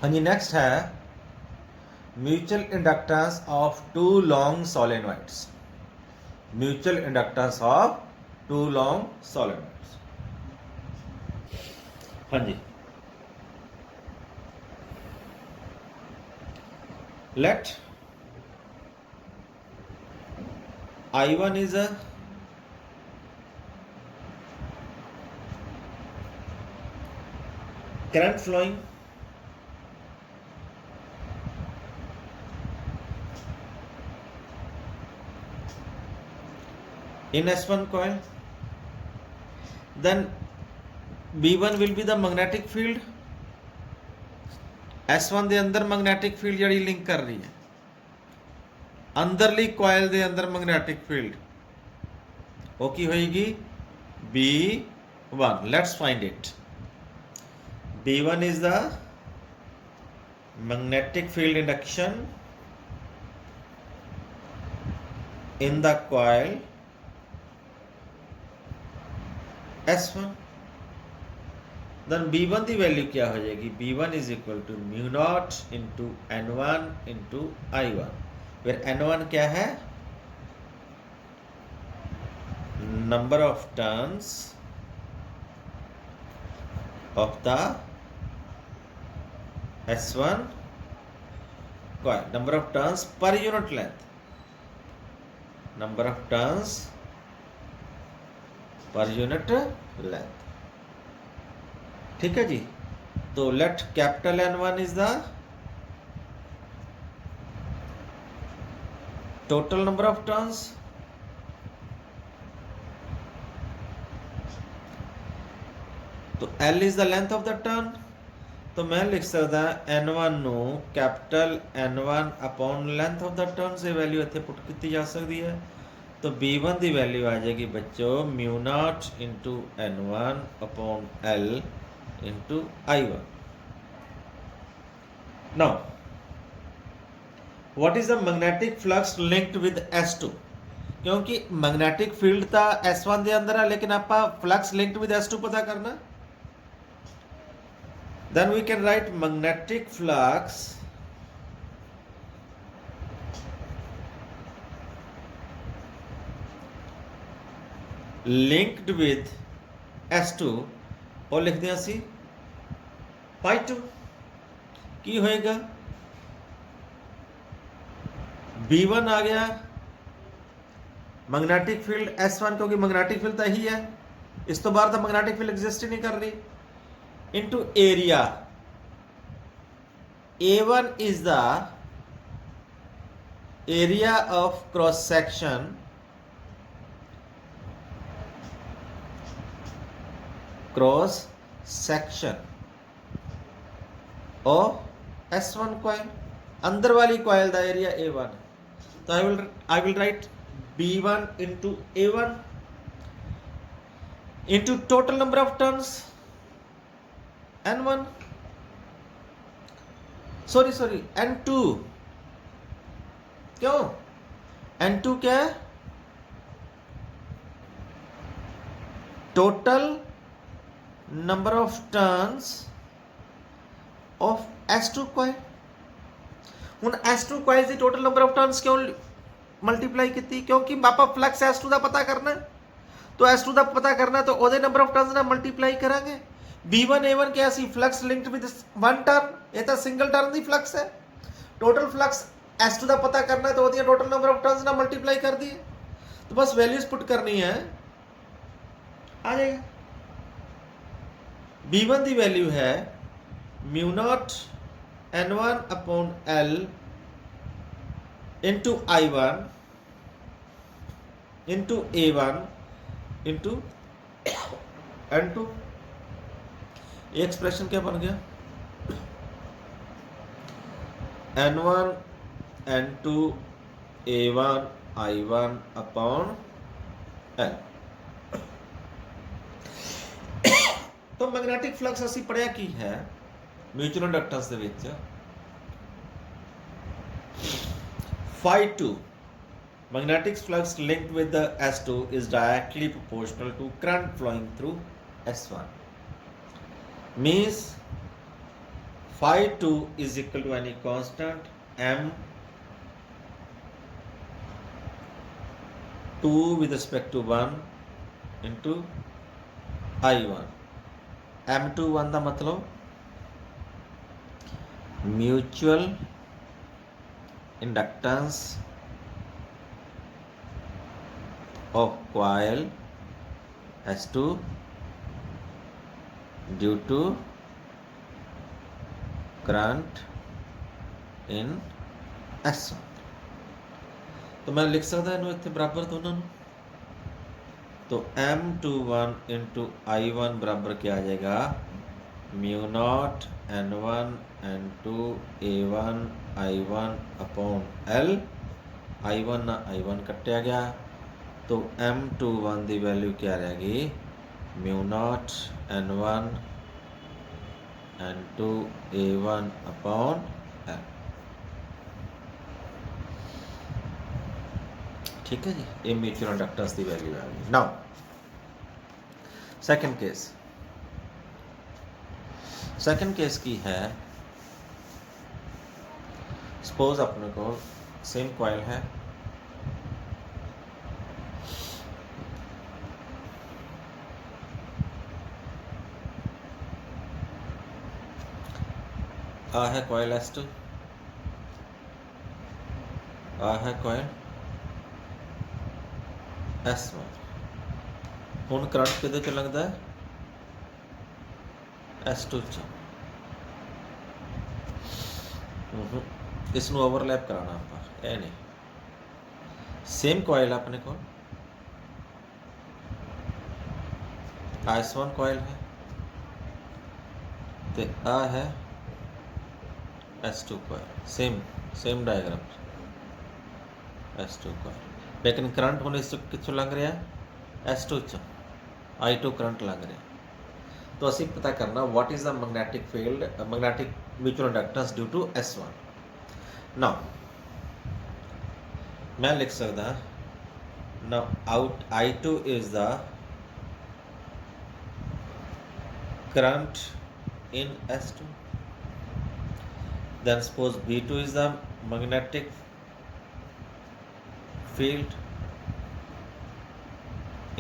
हाँ जी, नेक्स्ट है mutual inductance of two long solenoids. Mutual inductance of two long solenoids. हाँ जी, let I1 is a current flowing in S1 coil, then B1 will be the magnetic field। S1 ਦੇ ਅੰਦਰ magnetic field ਜਿਹੜੀ link ਕਰ ਰਹੀ ਹੈ, ਅੰਦਰਲੀ coil ਦੇ ਅੰਦਰ magnetic field ਉਹ ਕੀ ਹੋਏਗੀ B1। let's find it। B1 is the magnetic field induction in the coil S1। then B1 की वैल्यू क्या हो जाएगी, B1 is equal to mu naught into N1 into I1। फिर N1 क्या है, number of turns of the S1 coil, number of turns per unit length, number of turns per unit length. ठीक है जी, तो let capital N1 is the total number of turns, तो L is the length of the turn. तो मैं लिख सकता N1 ਨੂੰ capital N1 upon length of the turn से वैल्यू ਇੱਥੇ पुट की जा सकती है। तो B1 की वैल्यू आ जाएगी बच्चों mu naught into N1 upon L into I1। Now what is the magnetic flux linked with S2, क्योंकि मैग्नेटिक फील्ड तो S1 के अंदर है, लेकिन आप फ्लक्स लिंक्ड विद S2 पता करना। then we can write magnetic flux linked with S2 और लिख दिया सी π2। की होएगा B1 आ गया मैग्नेटिक फील्ड S1, क्योंकि मैग्नेटिक फील्ड तो यही है, इस तो बाहर तो मैग्नेटिक फील्ड एग्जिस्ट ही नहीं कर रही, into area A1 is the area of cross section of S1 coil, अंदर वाली coil का area A1। तो I will write B1 into A1 into total number of turns N1, sorry N2। क्यों N2 क्या है, total number of turns of S2 coil. हुन S2 coil की total number of turns क्यों multiply की, क्योंकि आप फ्लक्स S2 का पता करना, तो S2 का पता करना तो ਉਹਦੇ नंबर ऑफ टर्न्स ना मल्टीप्लाई करांगे। B1 A1 क्या सी flux linked with one turn, ये तो सिंगल टर्न की फ्लक्स है। टोटल फ्लक्स S2 का पता करना है तो वो टोटल नंबर ऑफ टर्न्स ना मल्टीप्लाई कर दिए, तो बस वैल्यूज पुट करनी है, आ जाएगा। B1 की वैल्यू है mu naught N1 upon L into I1 into A1 into N2। ये एक्सप्रेशन क्या बन गया, N1 N2 A1 I1 upon L। तो मैग्नेटिक फ्लक्स असी पढ़िया की है म्यूचुअल इंडक्टेंस ਦੇ ਵਿੱਚ phi2 magnetic flux linked with the S2 is directly proportional to current flowing through S1। means phi 2 is equal to any constant m2 with respect to 1 into I1. M2 1 ਦਾ ਮਤਲਬ mutual inductance of coil S2 due to current in S1। तो मैं लिख सकता ਇਹਨੂੰ ਇੱਥੇ ਬਰਾਬਰ ਦੋਨਾਂ ਨੂੰ। तो M21 इंटू I1 बराबर क्या आ जाएगा mu naught N1 N2 A1 I1 upon L। I1 ना I1 कटिया गया तो M21 की वैल्यू क्या रहेगी mu naught N1 N2 A1 upon L। ठीक है जी, ये म्यूचुअल इंडक्टेंस की वैल्यू आ गई। नाउ सेकंड केस की है, सपोज अपने को सेम कॉइल है, आ है कॉइल S2, आ है कॉइल S1। हुण करंट किहदे च लगदा है S2 च। इसनूं ओवरलैप कराना आपां, ਇਹ नहीं सेम कॉइल अपने को S1 कॉइल है ते आ है S2 coil, same diagram S2 coil, लेकिन करंट हुण इस कित्थों लंघ रहा S2 च, I2 करंट लंघ रहा। तो असीं पता करना what is the magnetic field, magnetic mutual inductance due to S1। Now मैं लिख सकदा now out I2 is the current in S2, then suppose B2 is the magnetic field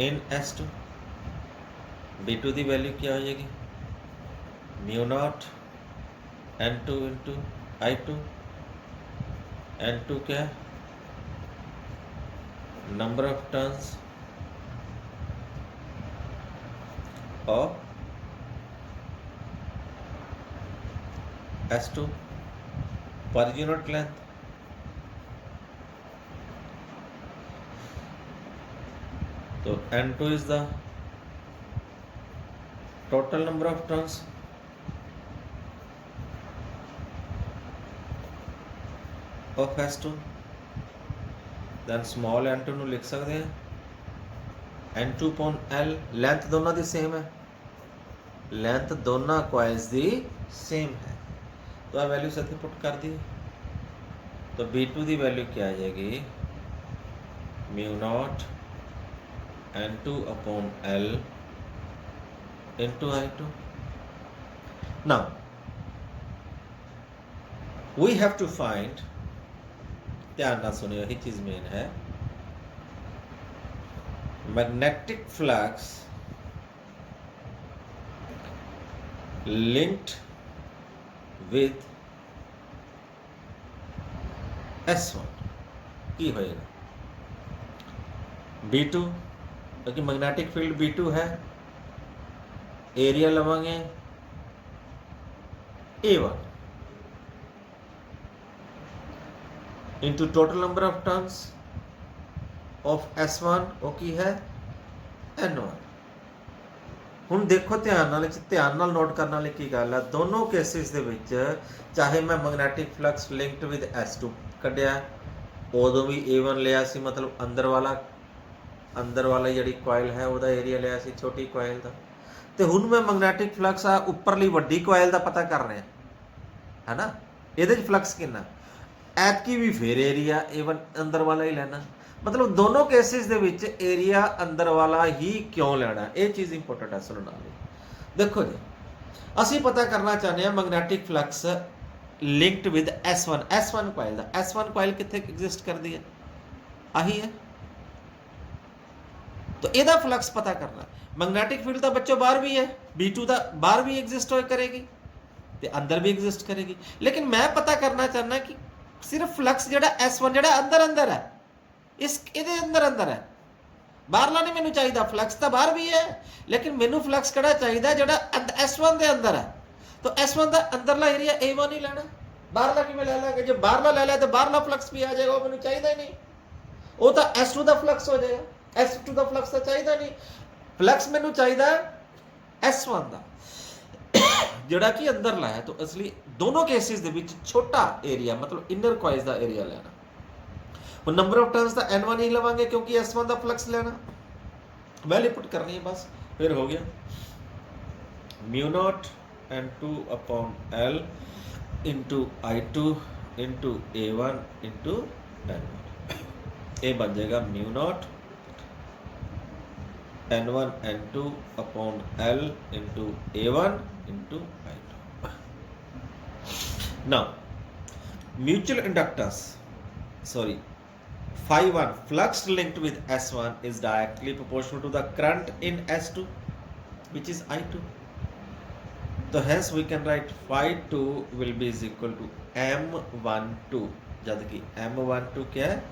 in S2। B2 की value क्या हो जाएगी mu naught N2 into I2। N2 क्या है number of turns of S2 per unit length. तो N2 is the total number of turns of S2, then small n2 ਨੂੰ ਲਿਖ ਸਕਦੇ ਹਾਂ N2 upon L। लेंथ दोनों ਦੀ सेम है, length दोनों कॉइल्स ਦੀ सेम है, तो आ वैल्यू साथ पुट कर दी। तो B2 की वैल्यू क्या आ जाएगी mu naught N2 upon L into I2। Now we have to find, ध्यान ना सुनियो यही चीज मेन है, magnetic flux linked with S1 की होएगा B2, क्योंकि मैग्नेटिक फील्ड B2 है, एरिया लवांगे A1 into total number of turns of S1 वो की है N1। ਹੁਣ ਦੇਖੋ ਧਿਆਨ ਨਾਲ ਨੋਟ ਕਰਨ ਵਾਲੀ ਕੀ ਗੱਲ ਹੈ, ਦੋਨੋਂ ਕੇਸਿਸ ਦੇ ਵਿੱਚ ਚਾਹੇ ਮੈਂ magnetic flux linked with S2 ਕੱਢਿਆ, ਉਦੋਂ ਵੀ A1 ਲਿਆ ਸੀ, ਮਤਲਬ ਅੰਦਰ ਵਾਲਾ ਜਿਹੜੀ ਕੋਇਲ ਹੈ ਉਹਦਾ ਏਰੀਆ ਲਿਆ ਸੀ ਛੋਟੀ ਕੋਇਲ ਦਾ। ਤੇ ਹੁਣ ਮੈਂ ਮੈਗਨੈਟਿਕ ਫਲਕਸ ਆ ਉੱਪਰਲੀ ਵੱਡੀ ਕੋਇਲ ਦਾ ਪਤਾ ਕਰ ਰਿਹਾ ਹੈ ਨਾ, ਇਹਦੇ 'ਚ ਫਲਕਸ ਕਿੰਨਾ, ਐਤਕੀ ਵੀ ਫਿਰ ਏਰੀਆ A1 ਅੰਦਰ ਵਾਲਾ ਹੀ ਲੈਣਾ। मतलब दोनों केसिस ਦੇ ਵਿੱਚ ਏਰੀਆ ਅੰਦਰ ਵਾਲਾ ਹੀ ਕਿਉਂ ਲੈਣਾ, ਇਹ ਚੀਜ਼ ਇੰਪੋਰਟੈਂਟ ਹੈ ਸੁਣਨ ਵਾਲੀ। ਦੇਖੋ ਜੀ ਅਸੀਂ ਪਤਾ ਕਰਨਾ ਚਾਹੁੰਦੇ ਹਾਂ magnetic flux linked with S1 coil the. S1 ਕੋਇਲ ਕਿੱਥੇ ਐਗਜ਼ਿਸਟ ਕਰਦੀ ਹੈ? ਆਹੀ ਹੈ। तो ਇਹਦਾ ਫਲਕਸ ਪਤਾ ਕਰਨਾ। ਮੈਗਨੈਟਿਕ ਫੀਲਡ ਦਾ ਬੱਚੋ ਬਾਹਰ ਵੀ ਹੈ, B2 ਦਾ ਬਾਹਰ ਵੀ ਐਗਜ਼ਿਸਟ ਹੋਏ ਕਰੇਗੀ ਤੇ ਅੰਦਰ ਵੀ ਐਗਜ਼ਿਸਟ ਕਰੇਗੀ। ਲੇਕਿਨ ਮੈਂ ਪਤਾ ਕਰਨਾ ਚਾਹੁੰਦਾ ਕਿ ਸਿਰਫ ਫਲਕਸ ਜਿਹੜਾ S1 ਜਿਹੜਾ ਅੰਦਰ ਹੈ, ਇਸ ਇਹਦੇ ਅੰਦਰ ਹੈ, ਬਾਹਰਲਾ ਨਹੀਂ ਮੈਨੂੰ ਚਾਹੀਦਾ। ਫਲਕਸ ਤਾਂ ਬਾਹਰ ਵੀ ਹੈ, ਲੇਕਿਨ ਮੈਨੂੰ ਫਲਕਸ ਕਿਹੜਾ ਚਾਹੀਦਾ ਜਿਹੜਾ S1 ਦੇ ਅੰਦਰ ਹੈ। ਤਾਂ S1 ਦਾ ਅੰਦਰਲਾ ਏਰੀਆ A1 ਹੀ ਲੈਣਾ, ਬਾਹਰਲਾ ਕਿਵੇਂ ਲੈ ਲਾਂਗੇ? ਜੇ ਬਾਹਰਲਾ ਲੈ ਲਿਆ ਤਾਂ ਬਾਹਰਲਾ ਫਲਕਸ ਵੀ ਆ ਜਾਏਗਾ, ਉਹ ਮੈਨੂੰ ਚਾਹੀਦਾ ਹੀ ਨਹੀਂ। ਉਹ ਤਾਂ S2 ਦਾ ਫਲਕਸ ਹੋ ਜਾਏਗਾ, S2 ਦਾ ਫਲਕਸ ਤਾਂ ਚਾਹੀਦਾ ਨਹੀਂ। ਫਲਕਸ ਮੈਨੂੰ ਚਾਹੀਦਾ S1 ਦਾ ਜਿਹੜਾ ਕਿ ਅੰਦਰਲਾ ਹੈ। ਤਾਂ ਇਸ ਲਈ ਦੋਨੋਂ ਕੇਸਿਸ ਦੇ ਵਿੱਚ ਛੋਟਾ ਏਰੀਆ ਮਤਲਬ ਇਨਰ ਕੋਇਲਸ ਦਾ ਏਰੀਆ ਲੈਣਾ। ਹੁਣ ਨੰਬਰ ਆਫ ਟਰਨਸ ਤਾਂ N1 ਹੀ ਲਵਾਂਗੇ ਕਿਉਂਕਿ S1 ਦਾ ਫਲਕਸ ਲੈਣਾ। ਵੈल्यू पुट करनी है बस, फिर हो गया mu naught N2 upon L into I2 into A1 into N1। ये बन जाएगा mu naught N1 N2 upon L into A1 into I2। Now mutual inductance Phi1 flux linked with S1 is directly proportional to the current in S2 which is I2. So hence we can write Phi2 will be is equal to M12 जब कि M12 क्या है?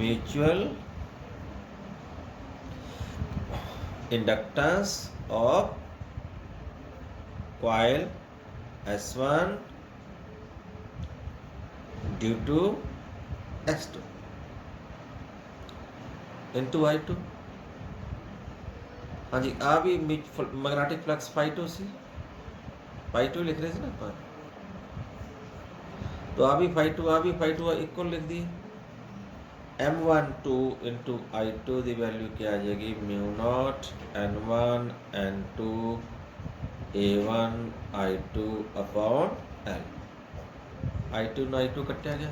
Mutual inductance of coil S1 due to S2 into I2। हाँ जी, आ भी magnetic flux Phi2 सी, Phi2 लिख रहे थे ना अपन, तो आ भी Phi2 इक्वल लिख दिए। M12 इंटू I2 की वैल्यू क्या आ जाएगी? Mu naught N1 N2 A1 I2 upon L। I2 ना I2 कट्टिया गया,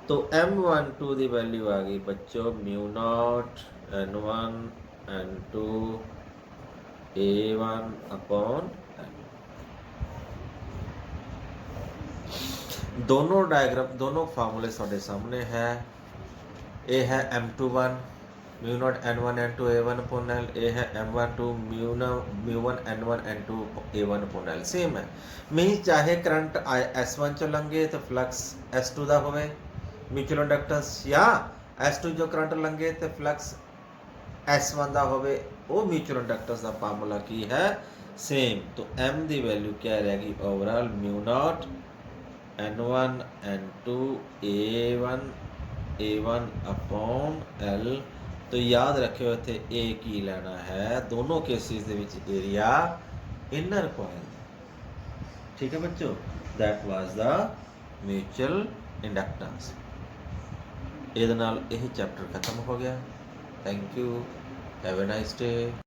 तो M12 की वैल्यू आ गई बच्चों mu naught N1 N2 A1 upon L। दोनों डायग्राम दोनों फार्मूले साढ़े सामने है। ये है M21 mu naught N1 N2 A1 upon L, ये है M12 म्यू1 N1 N2 A1 upon L। Same है। मैं चाहे करंट S1 चलेंगे तो फ्लक्स S2 का होवे म्यूचुअल इंडक्टेंस, या S2 जो करंट लेंगे तो फ्लक्स S1 का होवे, वो म्यूचुअल इंडक्टेंस का फार्मूला की है सेम। तो M की वैल्यू क्या रहेगी? Overall mu naught N1 N2 A1 upon L। तो याद रखियो इत्थे ए की लेना है, दोनों केसिस दे विच एरिया इनर कोयल। ठीक है बच्चों, that was the mutual inductance. ਇਹਦੇ ਨਾਲ ਇਹ ਚੈप्टर खत्म हो गया। Thank you, have a nice day.